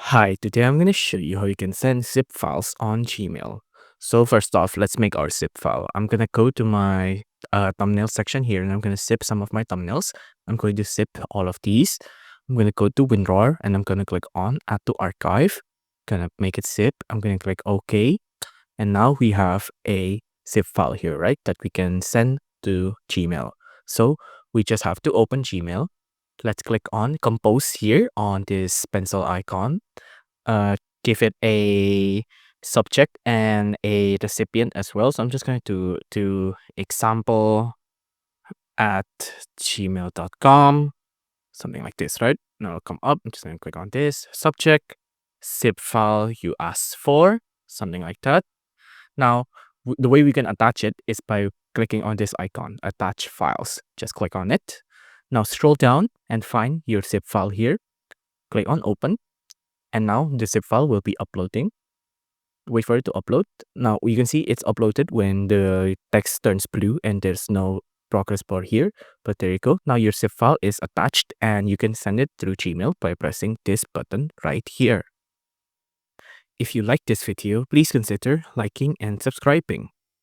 Hi, today I'm going to show you how you can send zip files on Gmail. So first off, let's make our zip file. I'm going to go to my thumbnail section here and I'm going to zip some of my thumbnails. I'm going to zip all of these. I'm going to go to WinRAR and I'm going to click on Add to Archive. Gonna make it zip. I'm going to click OK. And now we have a zip file here, right? That we can send to Gmail. So we just have to open Gmail. Let's click on Compose here on this pencil icon. Give it a subject and a recipient as well. So I'm just going to do example at gmail.com, something like this, right? Now it'll come up. I'm just going to click on this subject, zip file you asked for, something like that. Now, the way we can attach it is by clicking on this icon, attach files. Just click on it. Now scroll down and find your zip file here. Click on open. And now the zip file will be uploading. Wait for it to upload. Now you can see it's uploaded when the text turns blue and there's no progress bar here. But there you go. Now your zip file is attached and you can send it through Gmail by pressing this button right here. If you like this video, please consider liking and subscribing.